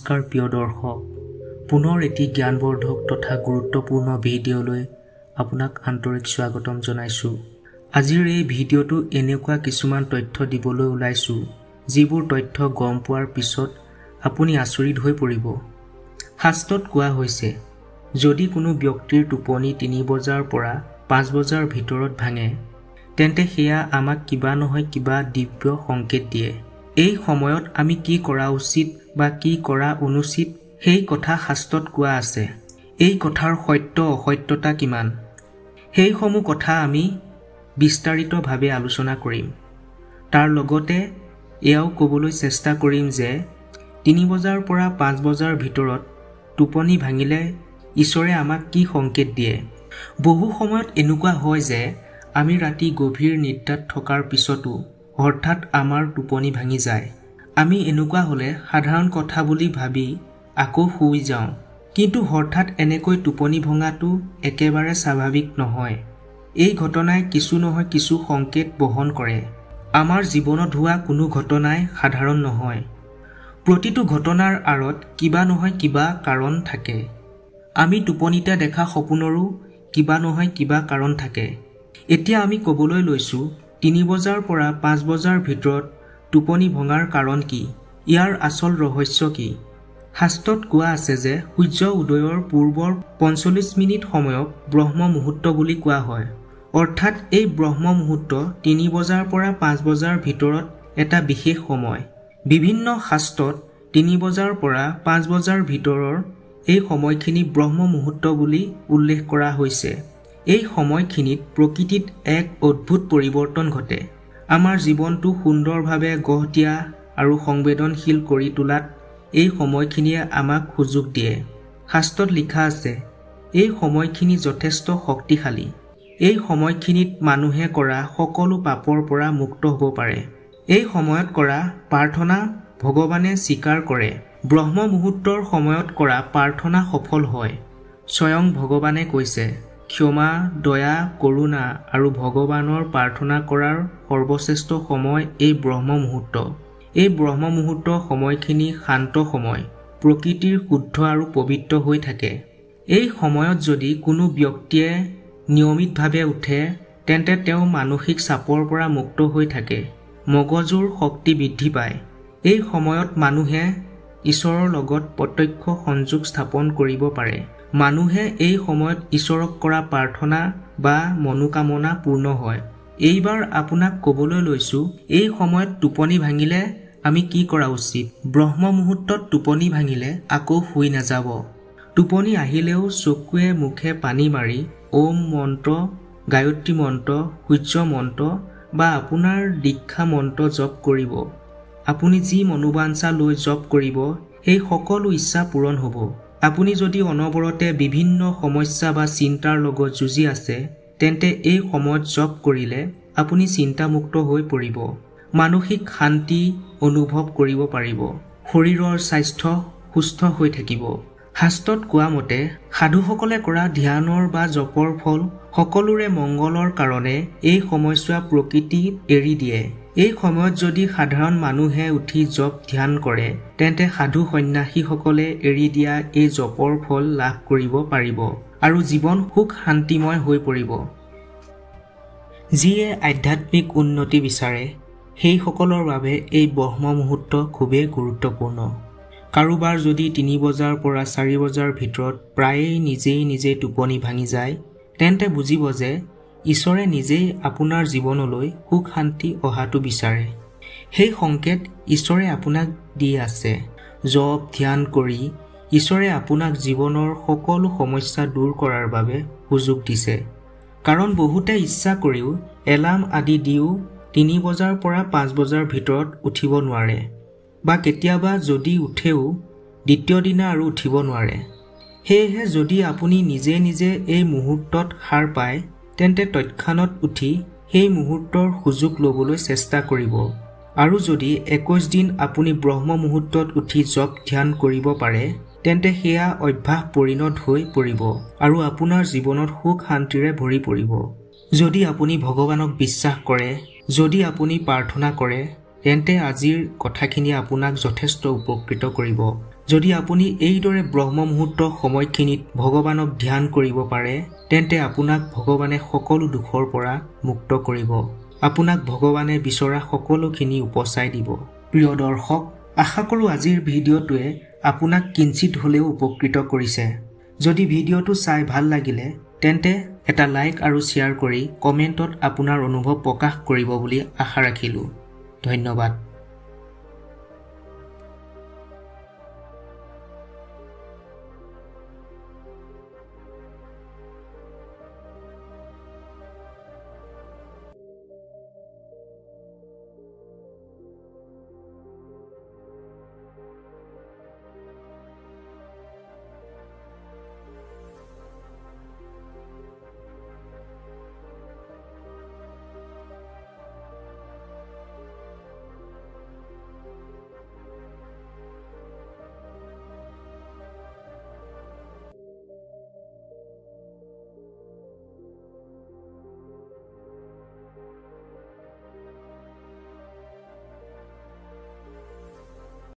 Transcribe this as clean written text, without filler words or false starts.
নমস্কাৰ প্ৰিয় দৰ্শক, পুনৰ এটি জ্ঞানবৰ্ধক তথা গুৰুত্বপূৰ্ণ ভিডিঅ'লৈ আপোনাক আন্তৰিক স্বাগতম জনাইছোঁ। আজিৰ এই ভিডিঅ'টো এনেকুৱা কিছুমান তথ্য দিবলৈ ওলাইছোঁ, যিবোৰ তথ্য গম পোৱাৰ পিছত আপুনি আচৰিত হৈ পৰিব। শাস্ত্ৰত কোৱা হৈছে, যদি কোনো ব্যক্তিৰ টোপনি 3 বজাৰ পৰা 5 বজাৰ ভিতৰত ভাঙে, তেন্তে সেয়া আমাক কিবা নহয় কিবা দিব্য সংকেত দিয়ে। এই সময়ত আমি কি কৰা উচিত বা কি কৰা অনুচিত সেই কথা শাস্ত্ৰত কোৱা আছে। এই কথাৰ সত্য অসত্যতা কিমান, সেইসমূহ কথা আমি বিস্তাৰিতভাৱে আলোচনা কৰিম। তাৰ লগতে এয়াও ক'বলৈ চেষ্টা কৰিম যে 3 বজাৰ পৰা 5 বজাৰ ভিতৰত টোপনি ভাঙিলে ঈশ্বৰে আমাক কি সংকেত দিয়ে। বহু সময়ত এনেকুৱা হয় যে আমি ৰাতি গভীৰ নিদ্ৰাত থকাৰ পিছতো হঠাৎ আমাৰ টোপনি ভাঙি যায়। আমি এনেকুৱা হ'লে সাধাৰণ কথা বুলি ভাবি আকৌ শুই যাওঁ, কিন্তু হঠাৎ এনেকৈ টোপনি ভঙাটো একেবাৰে স্বাভাৱিক নহয়। এই ঘটনাই কিছু নহয় কিছু সংকেত বহন কৰে। আমাৰ জীৱনত হোৱা কোনো ঘটনাই সাধাৰণ নহয়। প্ৰতিটো ঘটনাৰ আঁৰত কিবা নহয় কিবা কাৰণ থাকে। আমি টোপনিতে দেখা সপোনৰো কিবা নহয় কিবা কাৰণ থাকে। এতিয়া আমি ক'বলৈ লৈছোঁ 3 বজাৰ পৰা 5 বজাৰ ভিতৰত টোপনি ভঙাৰ কাৰণ কি, ইয়াৰ আচল ৰহস্য কি। শাস্ত্ৰত কোৱা আছে যে সূৰ্য উদয়ৰ পূৰ্বৰ 45 মিনিট সময়ক ব্ৰহ্ম মুহূৰ্ত বুলি কোৱা হয়। অৰ্থাৎ এই ব্ৰহ্ম মুহূৰ্ত 3 বজাৰ পৰা 5 বজাৰ ভিতৰত এটা বিশেষ সময়। বিভিন্ন শাস্ত্ৰত 3 বজাৰ পৰা 5 বজাৰ ভিতৰৰ এই সময়খিনি ব্ৰহ্ম মুহূৰ্ত বুলি উল্লেখ কৰা হৈছে। এই সময়খিনিত প্ৰকৃতিত এক অদ্ভুত পৰিৱৰ্তন ঘটে। আমাৰ জীৱনটো সুন্দৰভাৱে গঢ় দিয়া আৰু সংবেদনশীল কৰি তোলাত এই সময়খিনিয়ে আমাক সুযোগ দিয়ে। শাস্ত্ৰত লিখা আছে, এই সময়খিনি যথেষ্ট শক্তিশালী। এই সময়খিনিত মানুহে কৰা সকলো পাপৰ পৰা মুক্ত হ'ব পাৰে। এই সময়ত কৰা প্ৰাৰ্থনা ভগৱানে স্বীকাৰ কৰে। ব্ৰহ্ম মুহূৰ্তৰ সময়ত কৰা প্ৰাৰ্থনা সফল হয়। স্বয়ং ভগৱানে কৈছে, ক্ষমা, দয়া, কৰোণা আৰু ভগৱানৰ প্ৰাৰ্থনা কৰাৰ সৰ্বশ্ৰেষ্ঠ সময় এই ব্ৰহ্ম মুহূৰ্ত। এই ব্ৰহ্ম মুহূৰ্ত সময়খিনি শান্ত সময়, প্ৰকৃতিৰ শুদ্ধ আৰু পবিত্ৰ হৈ থাকে। এই সময়ত যদি কোনো ব্যক্তিয়ে নিয়মিতভাৱে উঠে, তেন্তে তেওঁ মানসিক চাপৰ পৰা মুক্ত হৈ থাকে। মগজুৰ শক্তি বৃদ্ধি পায়। এই সময়ত মানুহে ঈশ্বৰৰ লগত প্ৰত্যক্ষ সংযোগ স্থাপন কৰিব পাৰে। মানুহে এই সময়ত ঈশ্বৰক কৰা প্ৰাৰ্থনা বা মনোকামনা পূৰ্ণ হয়। এইবাৰ আপোনাক ক'বলৈ লৈছোঁ, এই সময়ত টোপনি ভাঙিলে আমি কি কৰা উচিত। ব্ৰহ্ম মুহূৰ্তত টোপনি ভাঙিলে আকৌ শুই নাযাব। টোপনি আহিলেও চকুৱে মুখে পানী মাৰি ওম মন্ত্ৰ, গায়ত্ৰী মন্ত্ৰ, সূৰ্য মন্ত্ৰ বা আপোনাৰ দীক্ষা মন্ত্ৰ জপ কৰিব। আপুনি যি মনোবাঞ্ছা লৈ জপ কৰিব, সেই সকলো ইচ্ছা পূৰণ হ'ব। আপুনি যদি অনবৰতে বিভিন্ন সমস্যা বা চিন্তাৰ লগত যুঁজি আছে, তেন্তে এই সময়ত জপ কৰিলে আপুনি চিন্তামুক্ত হৈ পৰিব। মানসিক শান্তি অনুভৱ কৰিব পাৰিব। শৰীৰৰ স্বাস্থ্য সুস্থ হৈ থাকিব। শাস্ত্ৰত কোৱা মতে সাধুসকলে কৰা ধ্যানৰ বা জপৰ ফল সকলোৰে মংগলৰ কাৰণে এই সময়ছোৱা প্ৰকৃতি এৰি দিয়ে। এই সময়ত যদি সাধাৰণ মানুহে উঠি জপ ধ্যান কৰে, তেন্তে সাধু সন্ন্যাসীসকলে এৰি দিয়া এই জপৰ ফল লাভ কৰিব পাৰিব আৰু জীৱন সুখ শান্তিময় হৈ পৰিব। যিয়ে আধ্যাত্মিক উন্নতি বিচাৰে, সেইসকলৰ বাবে এই ব্ৰহ্ম মুহূৰ্ত খুবেই গুৰুত্বপূৰ্ণ। কাৰোবাৰ যদি 3 বজাৰ পৰা 4 বজাৰ ভিতৰত প্ৰায়েই নিজেই টোপনি ভাঙি যায়, তেন্তে বুজিব যে ঈশ্বৰে নিজেই আপোনাৰ জীৱনলৈ সুখ শান্তি অহাটো বিচাৰে। সেই সংকেত ঈশ্বৰে আপোনাক দি আছে। জপ ধ্যান কৰি ঈশ্বৰে আপোনাক জীৱনৰ সকলো সমস্যা দূৰ কৰাৰ বাবে সুযোগ দিছে। কাৰণ বহুতে ইচ্ছা কৰিও এলাৰ্ম আদি দিও 3 বজাৰ পৰা 5 বজাৰ ভিতৰত উঠিব নোৱাৰে, বা কেতিয়াবা যদি উঠেও দ্বিতীয় দিনা আৰু উঠিব নোৱাৰে। সেয়েহে যদি আপুনি নিজে এই মুহূৰ্তত সাৰ পায়, তেন্তে তৎক্ষণাত উঠি সেই মুহূৰ্তৰ সুযোগ ল'বলৈ চেষ্টা কৰিব। আৰু যদি 21 দিন আপুনি ব্ৰহ্ম মুহূৰ্তত উঠি জপ ধ্যান কৰিব পাৰে, তেন্তে সেয়া অভ্যাস পৰিণত হৈ পৰিব আৰু আপোনাৰ জীৱনত সুখ শান্তিৰে ভৰি পৰিব। যদি আপুনি ভগৱানক বিশ্বাস কৰে, যদি আপুনি প্ৰাৰ্থনা কৰে, তেন্তে আজিৰ কথাখিনি আপোনাক যথেষ্ট উপকৃত কৰিব। যদি আপুনি এইদৰে ব্ৰহ্ম মুহূৰ্তৰ সময়খিনিত ভগৱানক ধ্যান কৰিব পাৰে তেন্তে আপোনাক ভগৱানে সকলো দুখৰ পৰা মুক্ত কৰিব আপোনাক ভগৱানে বিচৰা সকলোখিনি উপচাই দিব প্ৰিয় দৰ্শক আশা কৰোঁ আজিৰ ভিডিঅ'টোৱে আপোনাক কিঞ্চিত হ'লেও উপকৃত কৰিছে যদি ভিডিঅ'টো চাই ভাল লাগিলে তেন্তে এটা লাইক আৰু শ্বেয়াৰ কৰি কমেণ্টত আপোনাৰ অনুভৱ প্ৰকাশ কৰিব বুলি আশা ৰাখিলোঁ ধন্যবাদ